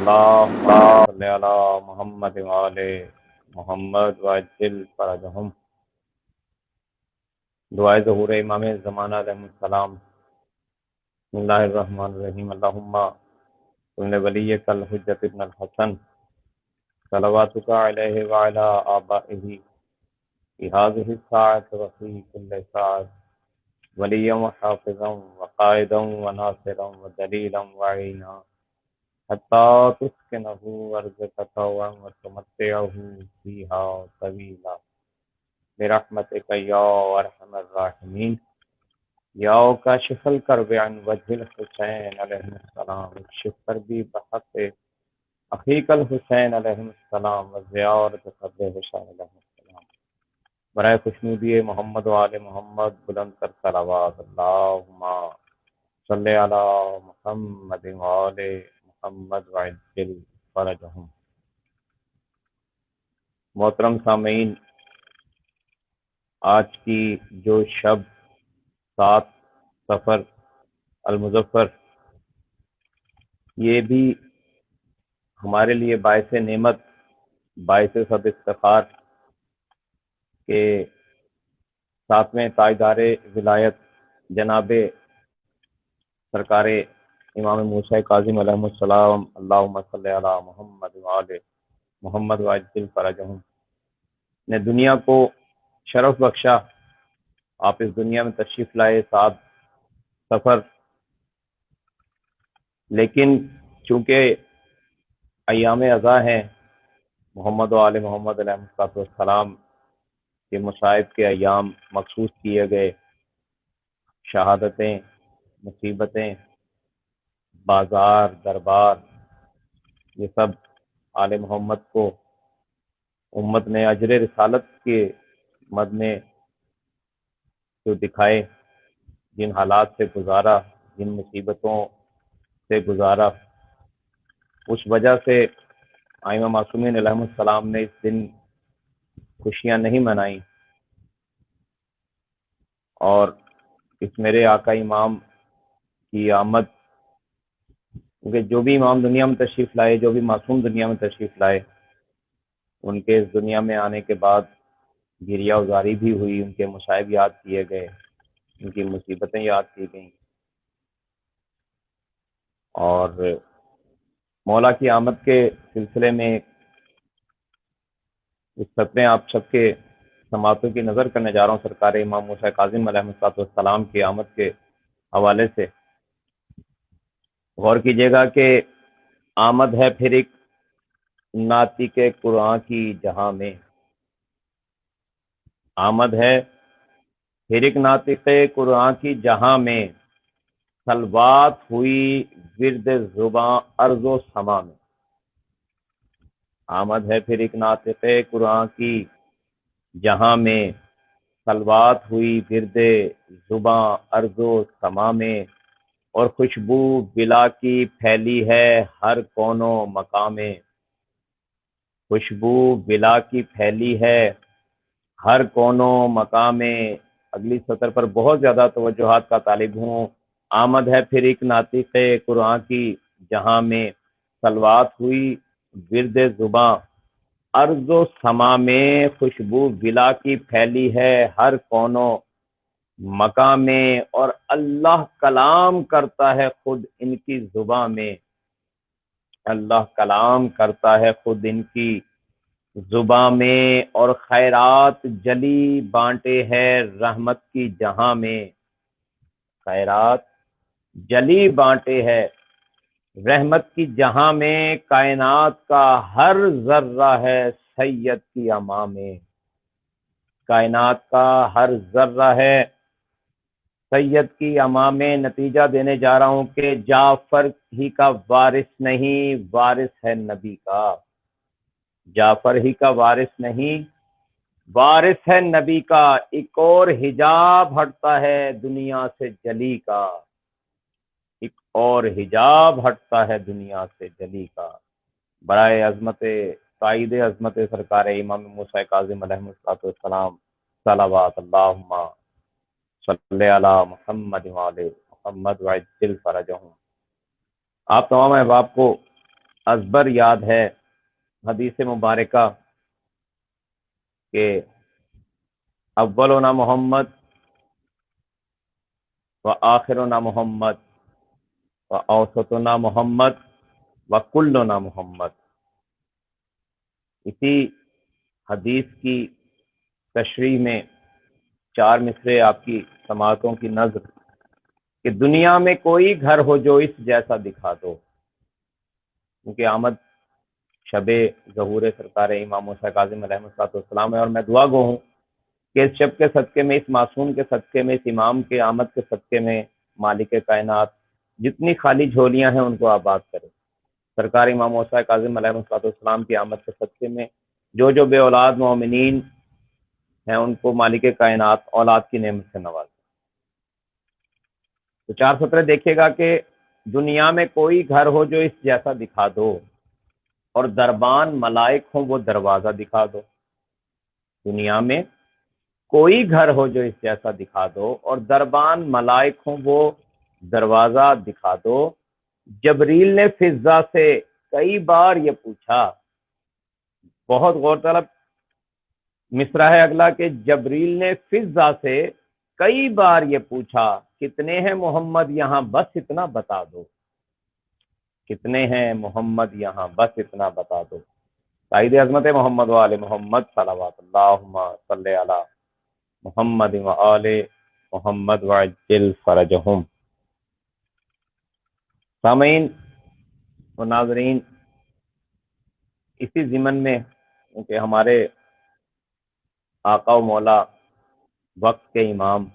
اللہم صلی علی محمد وآل محمد وعجل فرجہم۔ دعائے ظہور امام زمانہ علیہ السلام۔ بسم اللہ الرحمن الرحیم۔ اللہم صلی ولیک الحجۃ ابن الحسن صلواتک علیہ وعلی آبائہ فی ہذہ الساعۃ وفی کل ساعۃ ولیا وحافظا وقائدا وناصرا ودلیلا وعینا حتی تسکنہ ارضک طوعا وتمتعہ فیہا طویلا برحمتک یا ارحم الراحمین۔ یا کاشف الکرب عن وجہ الحسین علیہ السلام، اکشف کربی بحق اخیک الحسین علیہ السلام وزیارت قبر حسین علیہ السلام۔ برائے خوشنودی محمد و آل محمد بلند کر صلوات۔ اللہم صلی علی محمد و آل محمد وعجل فرجہم۔ محترم سامعین، آج کی جو شب 7 صفر المظفر، یہ بھی ہمارے لیے باعث نعمت، باعث سب افتخار کہ 7ویں تاجدار ولایت جناب سرکار امام موسیٰ کاظم علیہ السلام اللہم صلی علی محمد وآل محمد وعجل فرجہم نے دنیا کو شرف بخشا۔ آپ اس دنیا میں تشریف لائے 7 صفر، لیکن چونکہ ایام عزا ہیں، محمد و آل محمد علیہ السلام کے مصائب کے ایام مخصوص کیے گئے، شہادتیں، مصیبتیں، بازار، دربار، یہ سب آل محمد کو امت نے اجر رسالت کے مد میں جو دکھائے، جن حالات سے گزارا، جن مصیبتوں سے گزارا، اس وجہ سے ائمہ معصومین علیہ السلام نے اس دن خوشیاں نہیں منائیں، اور اس میرے آقا امام کی آمد، کیونکہ جو بھی امام دنیا میں تشریف لائے، جو بھی معصوم دنیا میں تشریف لائے، ان کے اس دنیا میں آنے کے بعد گریہ ازاری بھی ہوئی، ان کے مصائب یاد کیے گئے، ان کی مصیبتیں یاد کی گئیں، اور مولا کی آمد کے سلسلے میں اس سطح آپ سب کے سماعتوں کی نظر کرنے جا رہا ہوں سرکار امام موسیٰ کاظم علیہ السلام کی آمد کے حوالے سے۔ غور کیجیے گا کہ آمد ہے پھر ایک ناطق قرآن کی جہاں میں، آمد ہے پھر ایک ناطق قرآن کی جہاں میں، صلوات ہوئی ورد زباں ارض و سما میں۔ آمد ہے پھر ایک ناطق قرآن کی جہاں میں، صلوات ہوئی ورد زباں ارض و سما میں، اور خوشبو بلا کی پھیلی ہے ہر کون و مکان میں۔ خوشبو بلا کی پھیلی ہے ہر کون و مکان میں۔ اگلی سطر پر بہت زیادہ توجہات کا طالب ہوں۔ آمد ہے پھر ایک ناطق قرآن کی جہاں میں، صلوات ہوئی ورد زباں ارض و سما میں، خوشبو بلا کی پھیلی ہے ہر کون و مکان میں، اور اللہ کلام کرتا ہے خود ان کی زباں میں۔ اللہ کلام کرتا ہے خود ان کی زباں میں، اور خیرات جلی بانٹے ہے رحمت کی جہاں میں۔ خیرات جلی بانٹے ہے رحمت کی جہاں میں، کائنات کا ہر ذرہ ہے سید کی اما میں۔ کائنات کا ہر ذرہ ہے سید کی اما میں۔ نتیجہ دینے جا رہا ہوں کہ جعفر ہی کا وارث نہیں، وارث ہے نبی کا۔ جعفر ہی کا وارث نہیں، وارث ہے نبی کا۔ ایک اور حجاب ہٹتا ہے دنیا سے جلی کا، ایک اور حجاب ہٹتا ہے دنیا سے جلی کا۔ برائے عظمت قائد عظمت سرکار امام موسیٰ کاظم علیہ السلام، صلوات اللہم صلی علی محمد وآل محمد وعجل فرجہم۔ آپ تمام احباب کو ازبر یاد ہے حدیث مبارکہ کہ اولنا محمد و آخرنا محمد و اوسطنا محمد و کلنا محمد. اسی حدیث کی تشریح میں 4 مصرے آپ کی سماعتوں کی نظر کہ دنیا میں کوئی گھر ہو جو اس جیسا دکھا دو. کیونکہ آمد شب ظہور سرکار امام موسیٰ کاظم علیہ السلام ہے، اور میں دعا گو ہوں کہ اس شب کے صدقے میں، اس معصوم کے صدقے میں، اس امام کے آمد کے صدقے میں مالک کائنات جتنی خالی جھولیاں ہیں ان کو آباد کرے. سرکار امام موسیٰ کاظم علیہ السلام کی آمد کے صدقے میں جو جو بے اولاد مومنین ہیں ان کو مالک کائنات اولاد کی نعمت سے نوازے. تو 4 سطریں دیکھیے گا کہ دنیا میں کوئی گھر ہو جو اس جیسا دکھا دو، اور دربان ملائک ہوں وہ دروازہ دکھا دو. دنیا میں کوئی گھر ہو جو اس جیسا دکھا دو، اور دربان ملائک ہوں وہ دروازہ دکھا دو. جبریل نے فضا سے کئی بار یہ پوچھا. بہت غور طلب مصرع ہے اگلا کہ جبریل نے فضا سے کئی بار یہ پوچھا کتنے ہیں محمد یہاں بس اتنا بتا دو. کتنے ہیں محمد یہاں بس اتنا بتا دو. تائید عظمت محمد و آل محمد صلوات اللہم صلی علی محمد و آل محمد وعجل فرجہم. سامعین و ناظرین، اسی ضمن میں کہ ہمارے آقا و مولا وقت کے امام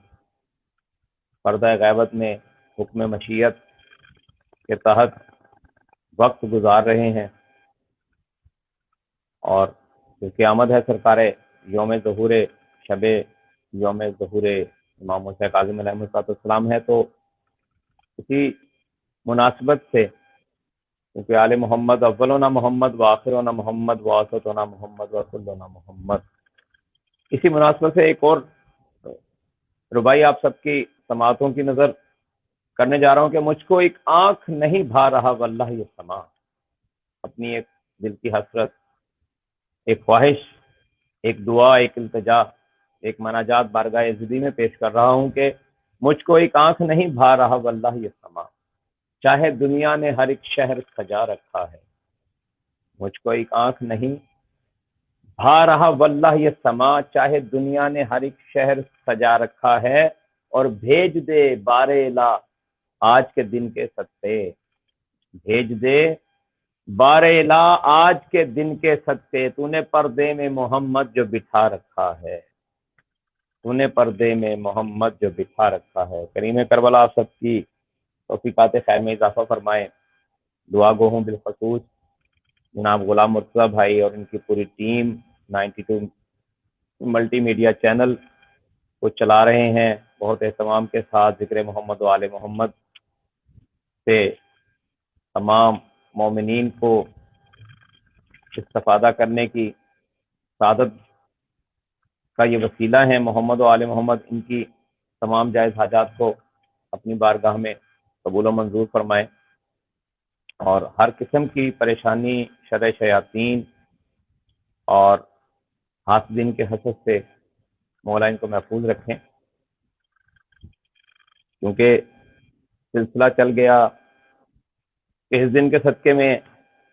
پردہ غیبت میں حکم مشیت کے تحت وقت گزار رہے ہیں، اور کیونکہ آمد ہے سرکار یوم ظہور شب یوم ظہور امام موسیٰ کاظم علیہ السلام ہے، تو اسی مناسبت سے کیونکہ آل محمد اولنا محمد و آخرنا محمد و اوسطنا محمد و کلنا محمد، اسی مناسبت سے ایک اور ربائی آپ سب کی سماعتوں کی نظر کرنے جا رہا ہوں کہ مجھ کو ایک آنکھ نہیں بھا رہا واللہ یہ سما. اپنی ایک دل کی حسرت، ایک خواہش، ایک دعا، ایک التجا، ایک مناجات بارگاہ عزیزی میں پیش کر رہا ہوں کہ مجھ کو ایک آنکھ نہیں بھا رہا واللہ یہ سما. چاہے دنیا نے ہر ایک شہر سجا رکھا ہے، مجھ کو ایک آنکھ نہیں بھا رہا واللہ یہ سما. چاہے دنیا نے ہر ایک شہر سجا رکھا ہے، اور بھیج دے بار الہ آج کے دن کے صدقے. بھیج دے بار الہ آج کے دن کے صدقے. تو نے پردے میں محمد جو بٹھا رکھا ہے، تو نے پردے میں محمد جو بٹھا رکھا ہے. کریم کربلا آپ سب کی توفیقات خیر میں اضافہ فرمائے. دعا گو ہوں بالخصوص جناب غلام مرتضیٰ بھائی اور ان کی پوری ٹیم 92 ملٹی میڈیا چینل کو چلا رہے ہیں بہت اہتمام کے ساتھ. ذکر محمد و آل محمد سے تمام مومنین کو استفادہ کرنے کی سعادت کا یہ وسیلہ ہے. محمد و آل محمد ان کی تمام جائز حاجات کو اپنی بارگاہ میں قبول و منظور فرمائے، اور ہر قسم کی پریشانی، شر شیاطین اور حاسدین کے حسد سے مولا ان کو محفوظ رکھیں. کیونکہ سلسلہ چل گیا کہ اس دن کے صدقے میں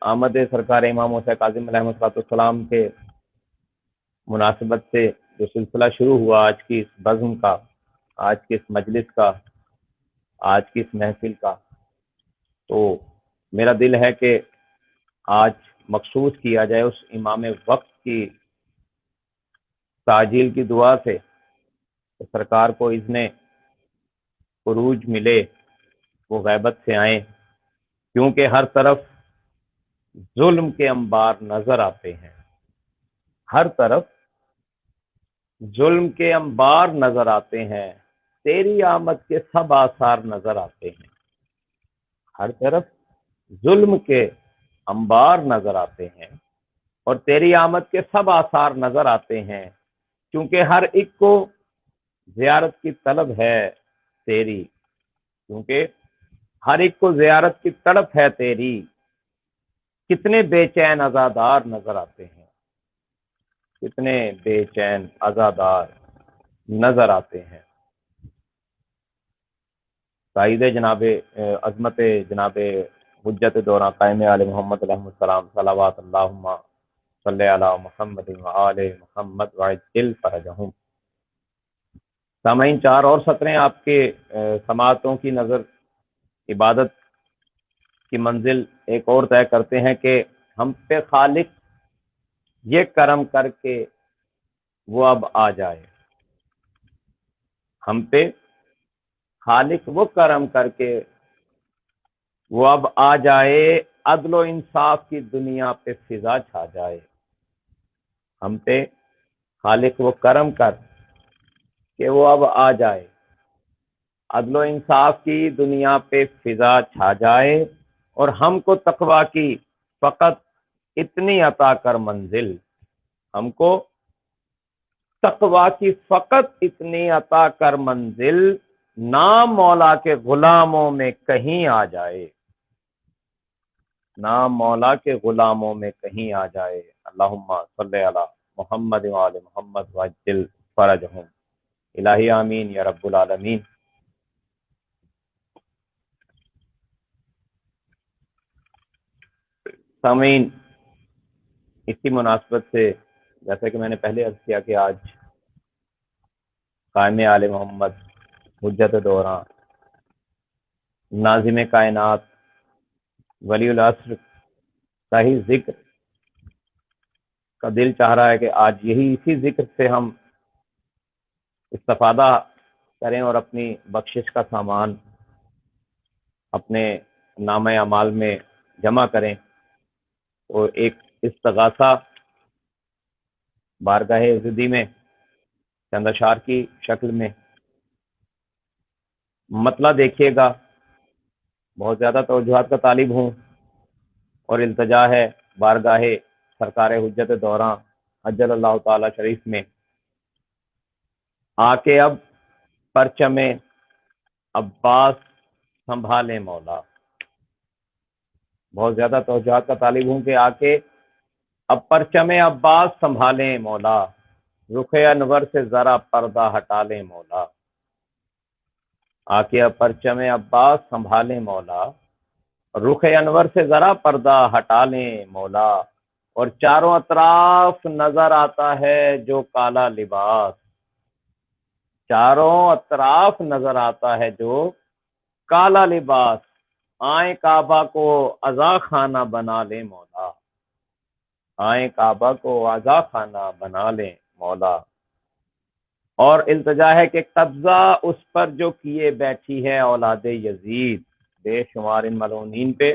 آمد سرکار امام موسیٰ کاظم علیہ السلام کے مناسبت سے جو سلسلہ شروع ہوا آج کی اس بزم کا، آج کی اس مجلس کا، آج کی اس محفل کا، تو میرا دل ہے کہ آج مخصوص کیا جائے اس امام وقت کی تعجیل کی دعا سے کہ سرکار کو اذن خروج ملے، وہ غیبت سے آئیں. کیونکہ ہر طرف ظلم کے انبار نظر آتے ہیں، ہر طرف ظلم کے انبار نظر آتے ہیں، تیری آمد کے سب آثار نظر آتے ہیں. ہر طرف ظلم کے انبار نظر آتے ہیں اور تیری آمد کے سب آثار نظر آتے ہیں. کیونکہ ہر ایک کو زیارت کی طلب ہے تیری، کیونکہ ہر ایک کو زیارت کی تڑپ ہے تیری. کتنے بے چین عزادار نظر آتے ہیں، کتنے بے چین عزادار نظر آتے ہیں۔ تائید جناب عظمت جناب حجت دورہ قائم آل محمد علیہ السلام، صلوات اللہم صلی علی محمد وآل محمد وعجل فرجہم۔ سامعین، چار اور سطریں آپ کے سماعتوں کی نظر عبادت کی منزل ایک اور طے کرتے ہیں کہ ہم پہ خالق یہ کرم کر کے وہ اب آ جائے، ہم پہ خالق وہ کرم کر کے وہ اب آ جائے، عدل و انصاف کی دنیا پہ فضا چھا جائے۔ ہم پہ خالق وہ کرم کر کہ وہ اب آ جائے، عدل و انصاف کی دنیا پہ فضا چھا جائے، اور ہم کو تقوی کی فقط اتنی عطا کر منزل، ہم کو تقوی کی فقط اتنی عطا کر منزل، نام مولا کے غلاموں میں کہیں آ جائے، نام مولا کے غلاموں میں کہیں آ جائے۔ اللہم صلی علی محمد وآل محمد وعجل فرجہم۔ الہی آمین یا رب العالمین۔ سامعین، اسی مناسبت سے جیسا کہ میں نے پہلے عرض کیا کہ آج قائم آل محمد حجت دورہ ناظم کائنات ولی العصر کا ہی ذکر کا دل چاہ رہا ہے کہ آج اسی ذکر سے ہم استفادہ کریں اور اپنی بخشش کا سامان اپنے نامہ اعمال میں جمع کریں، اور ایک استغاثہ بارگاہ عزدی میں چند اشعار کی شکل میں مطلع دیکھیے گا۔ بہت زیادہ توجہات کا طالب ہوں، اور التجا ہے بارگاہ سرکار حجت دورہ عجل اللہ تعالی شریف میں آ کے اب پرچم عباس سنبھالے مولا۔ بہت زیادہ توجہات کا طالب ہوں کہ آ کے اب پرچم عباس سنبھالیں مولا، رخ انور سے ذرا پردہ ہٹا لیں مولا۔ آ کے اب پرچم عباس سنبھالیں مولا، رخ انور سے ذرا پردہ ہٹا لیں مولا، اور چاروں اطراف نظر آتا ہے جو کالا لباس، چاروں اطراف نظر آتا ہے جو کالا لباس، آئیں کعبہ کو عزا خانہ بنا لیں مولا، آئیں کعبہ کو عزا خانہ بنا لیں مولا۔ اور التجا ہے کہ قبضہ اس پر جو کیے بیٹھی ہے اولاد یزید، بے شمار ان ملعونین پہ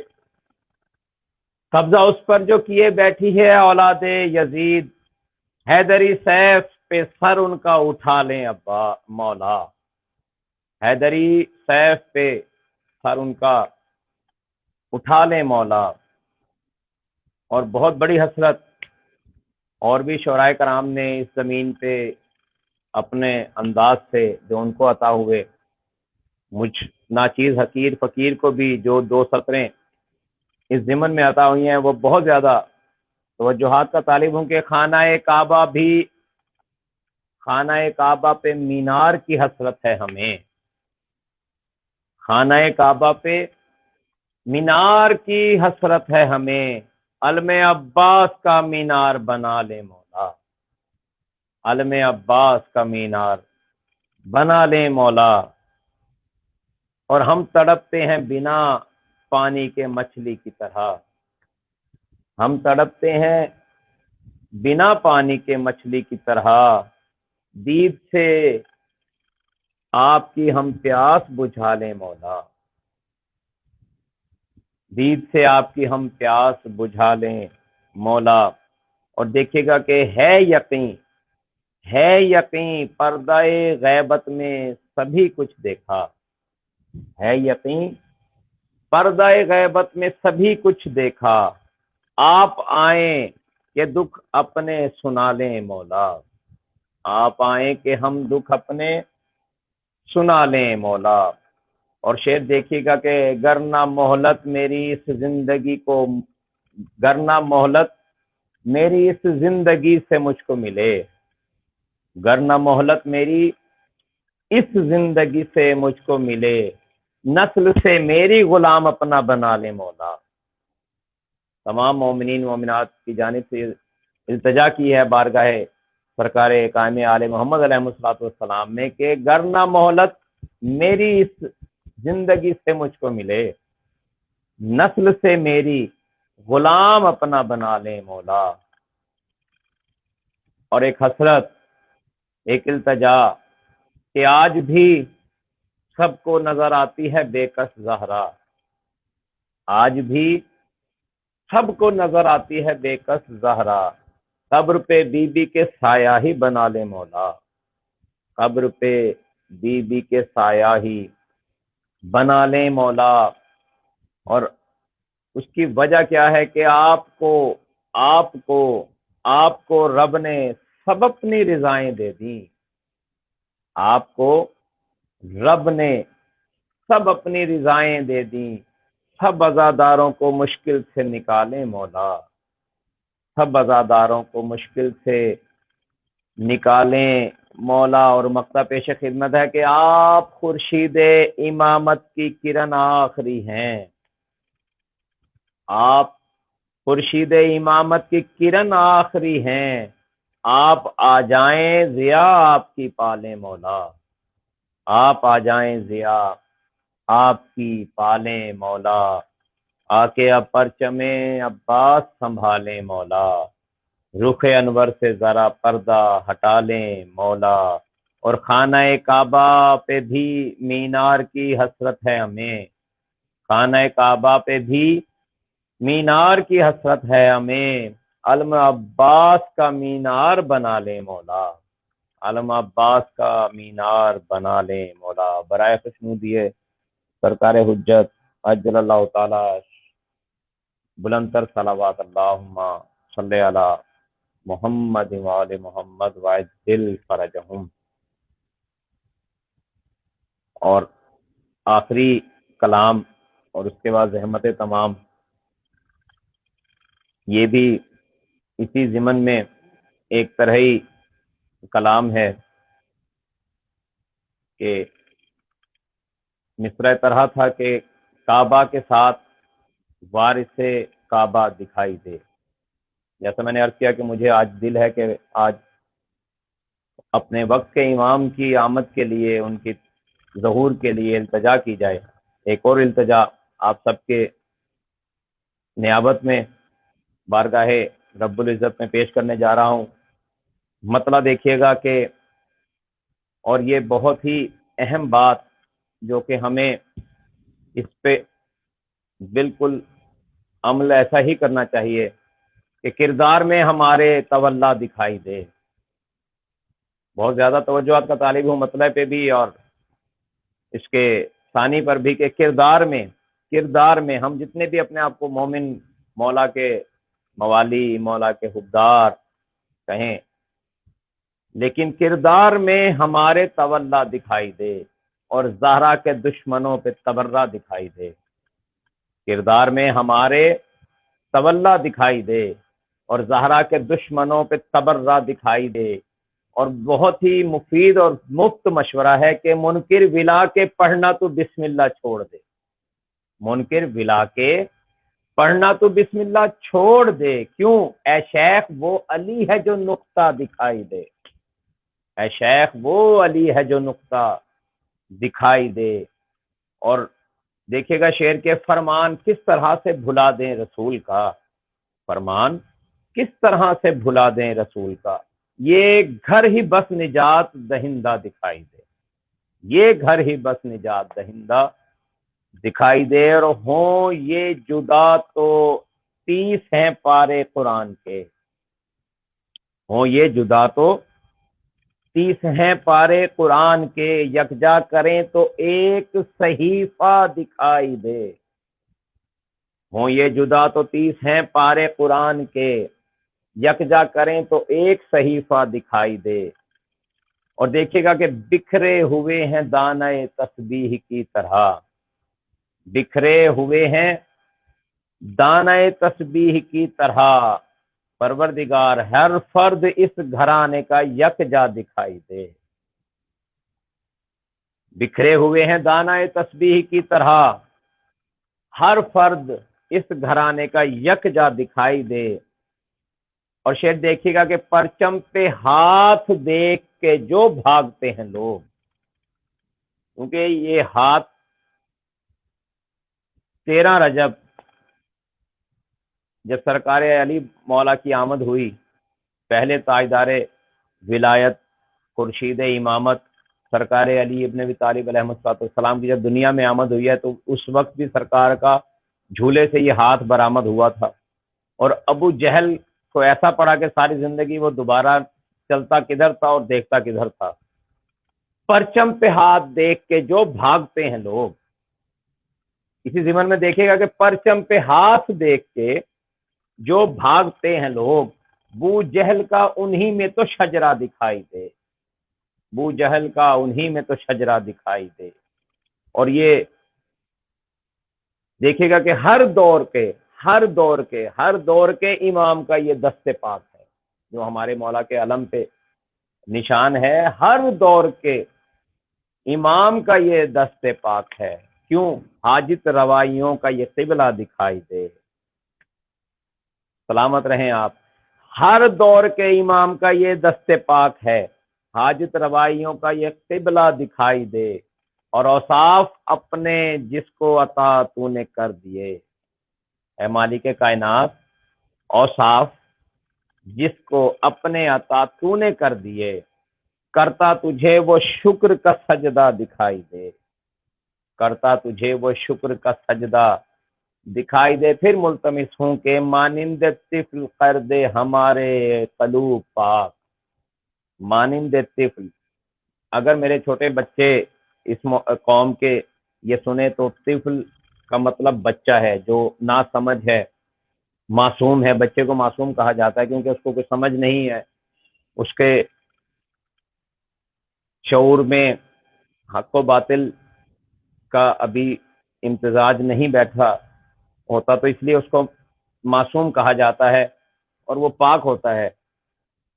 قبضہ اس پر جو کیے بیٹھی ہے اولاد یزید، حیدری سیف پہ سر ان کا اٹھا لیں ابا مولا، حیدری سیف پہ سر ان کا اٹھا لیں مولا۔ اور بہت بڑی حسرت اور بھی شعراء کرام نے اس زمین پہ اپنے انداز سے جو ان کو عطا ہوئے، مجھ ناچیز حقیر فقیر کو بھی جو دو سطریں اس ضمن میں عطا ہوئی ہیں، وہ بہت زیادہ توجہات کا طالب ہوں کہ خانہ کعبہ پہ مینار کی حسرت ہے ہمیں، خانہ کعبہ پہ مینار کی حسرت ہے ہمیں، علم عباس کا مینار بنا لیں مولا، علم عباس کا مینار بنا لیں مولا۔ اور ہم تڑپتے ہیں بنا پانی کے مچھلی کی طرح، ہم تڑپتے ہیں بنا پانی کے مچھلی کی طرح، دید سے آپ کی ہم پیاس بجھا لیں مولا، دید سے آپ کی ہم پیاس بجھا لیں مولا۔ اور دیکھیے گا کہ ہے یقین پردہ غیبت میں سبھی کچھ دیکھا، ہے یقین پردہ غیبت میں سبھی کچھ دیکھا، آپ آئیں کہ دکھ اپنے سنا لیں مولا، آپ آئیں کہ ہم دکھ اپنے سنا لیں مولا۔ اور شعر دیکھیے گا کہ گر نہ مہلت میری اس زندگی کو گرنا مہلت میری اس زندگی سے مجھ کو ملے، گرنا مہلت میری اس زندگی سے مجھ کو ملے، نسل سے میری غلام اپنا بنا لے مولا۔ تمام مومنین مومنات کی جانب سے التجا کی ہے بارگاہ سرکار قائم آل محمد علیہ الصلوۃ والسلام میں کہ گرنا مہلت میری اس زندگی سے مجھ کو ملے، نسل سے میری غلام اپنا بنا لے مولا۔ اور ایک حسرت، ایک التجا کہ آج بھی سب کو نظر آتی ہے بے کس زہرا، آج بھی سب کو نظر آتی ہے بے کس زہرا، قبر پہ بی بی کے سایہ ہی بنا لے مولا، قبر پہ بی بی کے سایہ ہی بنا لے مولا۔ اور اس کی وجہ کیا ہے کہ آپ کو رب نے سب اپنی رضائیں دے دی، آپ کو رب نے سب اپنی رضائیں دے دی، سب عزاداروں کو مشکل سے نکالیں مولا، سب عزاداروں کو مشکل سے نکالیں مولا۔ اور مقطع پیش خدمت ہے کہ آپ خورشید امامت کی کرن آخری ہیں، آپ خورشید امامت کی کرن آخری ہیں، آپ آ جائیں ضیا آپ کی پالیں مولا، آپ آ جائیں ضیا آپ کی پالیں مولا، آ کے اب پرچم عباس سنبھالیں مولا، رخ انور سے ذرا پردہ ہٹا لیں مولا۔ اور خانہ کعبہ پہ بھی مینار کی حسرت ہے ہمیں، خانہ کعبہ پہ بھی مینار کی حسرت ہے ہمیں، علم عباس کا مینار بنا لیں مولا، علم عباس کا مینار بنا لیں مولا۔ برائے خوشنودیے سرکار حجت عجل اللہ تعالی بلند تر صلوات اللہم صلی علی محمد وآل محمد وعجل فرجہم۔ اور آخری کلام اور اس کے بعد زحمت تمام، یہ بھی اسی ضمن میں ایک طرحی کلام ہے کہ مصرع طرح تھا کہ کعبہ کے ساتھ وارث کعبہ دکھائی دے۔ جیسا میں نے عرض کیا کہ مجھے آج دل ہے کہ آج اپنے وقت کے امام کی آمد کے لیے، ان کی ظہور کے لیے التجا کی جائے۔ ایک اور التجا آپ سب کے نیابت میں بارگاہ رب العزت میں پیش کرنے جا رہا ہوں۔ مطلب دیکھیے گا کہ، اور یہ بہت ہی اہم بات جو کہ ہمیں اس پہ بالکل عمل ایسا ہی کرنا چاہیے کہ کردار میں ہمارے تولا دکھائی دے۔ بہت زیادہ توجہات کا طالب ہوں مطلب پہ بھی اور اس کے ثانی پر بھی کہ کردار میں ہم جتنے بھی اپنے آپ کو مومن، مولا کے موالی، مولا کے حبدار کہیں، لیکن کردار میں ہمارے تولا دکھائی دے اور زہرا کے دشمنوں پہ تبرہ دکھائی دے، کردار میں ہمارے تولا دکھائی دے اور زہرا کے دشمنوں پہ تبرہ دکھائی دے۔ اور بہت ہی مفید اور مفت مشورہ ہے کہ منکر ولا کے پڑھنا تو بسم اللہ چھوڑ دے، منکر ولا کے پڑھنا تو بسم اللہ چھوڑ دے۔ کیوں؟ اے شیخ وہ علی ہے جو نقطہ دکھائی دے، اے شیخ وہ علی ہے جو نقطہ دکھائی دے۔ اور دیکھیے گا شعر کے فرمان کس طرح سے بھلا دیں رسول کا، فرمان کس طرح سے بھلا دیں رسول کا، یہ گھر ہی بس نجات دہندہ دکھائی دے، یہ گھر ہی بس نجات دہندہ دکھائی دے۔ اور ہوں یہ جدا تو 30 ہیں پارے قرآن کے، ہوں یہ جدا تو 30 ہیں پارے قرآن کے، یکجا کریں تو ایک صحیفہ دکھائی دے، ہوں یہ جدا تو 30 ہیں پارے قرآن کے، یکجا کریں تو ایک صحیفہ دکھائی دے۔ اور دیکھیے گا کہ بکھرے ہوئے ہیں دانہ تسبیح کی طرح، بکھرے ہوئے ہیں دانۂ تسبیح کی طرح پروردگار ہر فرد اس گھرانے کا یکجا دکھائی دے. بکھرے ہوئے ہیں دانۂ تسبیح کی طرح، ہر فرد اس گھرانے کا یکجا دکھائی دے. اور شعر دیکھیے گا کہ پرچم پہ ہاتھ دیکھ کے جو بھاگتے ہیں لوگ، کیونکہ یہ ہاتھ 13 رجب جب سرکار علی مولا کی آمد ہوئی، پہلے تاجدار ولایت خورشید امامت سرکار علی ابن ابی طالب علیہ السلام کی جب دنیا میں آمد ہوئی ہے، تو اس وقت بھی سرکار کا جھولے سے یہ ہاتھ برآمد ہوا تھا. اور ابو جہل کو ایسا پڑا کہ ساری زندگی وہ دوبارہ چلتا کدھر تھا اور دیکھتا کدھر تھا. پرچم پہ ہاتھ دیکھ کے جو بھاگتے ہیں لوگ، اسی ضمن میں دیکھے گا کہ پرچم پہ ہاتھ دیکھ کے جو بھاگتے ہیں لوگ، بو جہل کا انہی میں تو شجرہ دکھائی دے. بو جہل کا انہی میں تو شجرہ دکھائی دے. اور یہ دیکھے گا کہ ہر دور کے امام کا یہ دست پاک ہے، جو ہمارے مولا کے علم پہ نشان ہے. ہر دور کے امام کا یہ دست پاک ہے. کیوں؟ حاجت روائیوں کا یہ قبلہ دکھائی دے. سلامت رہیں آپ. ہر دور کے امام کا یہ دست پاک ہے، حاجت روائیوں کا یہ قبلہ دکھائی دے. اور اوصاف اپنے جس کو عطا تو نے کر دیے. اے مالک کائنات، اوصاف جس کو اپنے عطا تو نے کر دیے، کرتا تجھے وہ شکر کا سجدہ دکھائی دے. کرتا تجھے وہ شکر کا سجدہ دکھائی دے. پھر ملتمس ہوں کہ مانند طفل کر دے ہمارے قلوب پاک. مانند طفل، اگر میرے چھوٹے بچے اس قوم کے یہ سنے تو طفل کا مطلب بچہ ہے جو نا سمجھ ہے، معصوم ہے. بچے کو معصوم کہا جاتا ہے کیونکہ اس کو کوئی سمجھ نہیں ہے، اس کے شعور میں حق و باطل کا ابھی امتزاج نہیں بیٹھا ہوتا، تو اس لیے اس کو معصوم کہا جاتا ہے اور وہ پاک ہوتا ہے.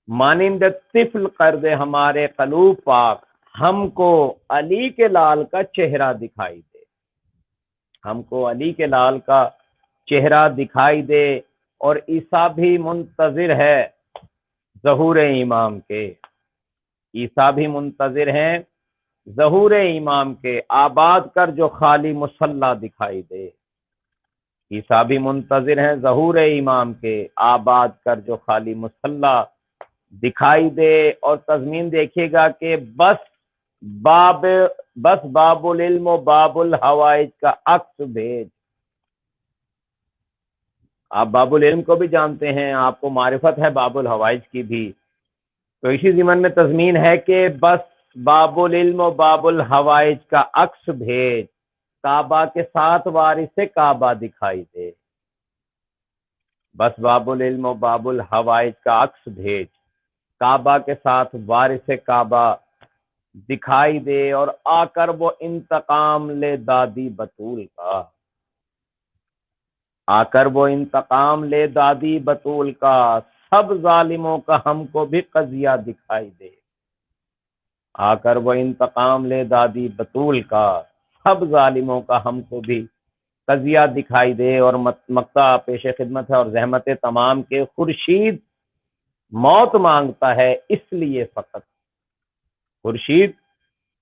مانند طفل کر دے ہمارے قلوب پاک، ہم کو علی کے لال کا چہرہ دکھائی دے. ہم کو علی کے لال کا چہرہ دکھائی دے. اور عیسیٰ بھی منتظر ہے ظہور امام کے. عیسیٰ بھی منتظر ہیں ظہور امام کے. آباد کر جو خالی مصلی دکھائی دے. عیسیٰ بھی منتظر ہیں ظہور امام کے. آباد کر جو خالی مصلی دکھائی دے. اور تضمین دیکھیے گا کہ بس باب العلم و باب الحوائج کا عکس بھیج. آپ باب العلم کو بھی جانتے ہیں، آپ کو معرفت ہے باب الحوائج کی بھی. تو اسی ضمن میں تضمین ہے کہ بس باب العلم و باب الحوائج کا عکس بھیج، کعبہ کے ساتھ وارث کعبہ دکھائی دے. بس باب العلم و باب الحوائج کا عکس بھیج، کعبہ کے ساتھ وارث کعبہ دکھائی دے. اور آ کر وہ انتقام لے دادی بطول کا. آ کر وہ انتقام لے دادی بطول کا. سب ظالموں کا ہم کو بھی قضیہ دکھائی دے. آ کر وہ انتقام لے دادی بطول کا. سب ظالموں کا ہم کو بھی قضیہ دکھائی دے. اور مقطع پیش خدمت ہے اور زحمت تمام کے. خورشید موت مانگتا ہے اس لیے فقط. خورشید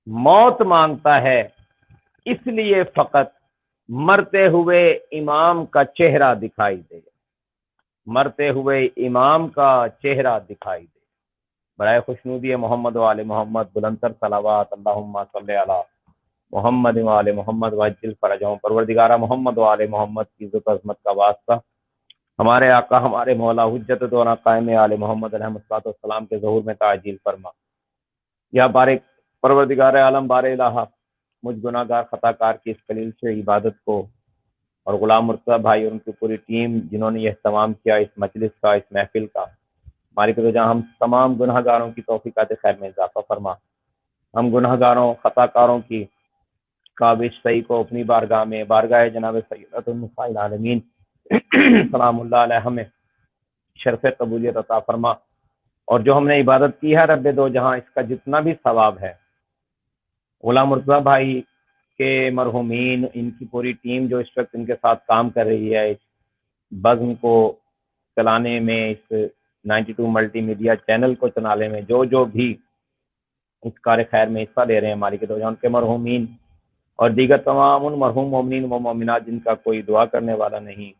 موت مانگتا ہے اس لیے فقط، مرتے ہوئے امام کا چہرہ دکھائی دے. مرتے ہوئے امام کا چہرہ دکھائی دے. برائے خوشنودی محمد و آل محمد بلندر صلوات اللہم صلی علی محمد و آل محمد وعجل فرجہم. پروردگارہ محمد و آل محمد کی عزت و عظمت کا واسطہ ہمارے آقا ہمارے مولا حجت دونا قائم آل محمد علیہ السلام کے ظہور میں تعجیل فرما. یا بارک پروردگار عالم بار الہ مجھ گناہ گار خطا کار کی اس قلیل سے عبادت کو، اور غلام مرتضیٰ بھائی اور ان کی پوری ٹیم جنہوں نے یہ اہتمام کیا اس مجلس کا، اس محفل کا، مالک تو جہاں ہم تمام گناہ گاروں کی توفیقات خیر میں اضافہ فرما. ہم گناہ گاروں خطا کاروں کی کابش صحیح کو اپنی بارگاہ میں، بارگاہ جناب سیدۃ النساء العالمین سلام اللہ علیہ ہمیں شرف قبولیت عطا فرما، اور جو ہم نے عبادت کی ہے رب دو جہاں، اس کا جتنا بھی ثواب ہے غلام مرتضیٰ بھائی کے مرحومین، ان کی پوری ٹیم جو اس وقت ان کے ساتھ کام کر رہی ہے اس بزم کو چلانے میں، اس 92 ملٹی میڈیا چینل کو چلانے میں، جو بھی اس کار خیر میں حصہ لے رہے ہیں مالک دو جہاں، ان کے مرحومین اور دیگر تمام ان مرحوم مومنین و مومنات جن کا کوئی دعا کرنے والا نہیں،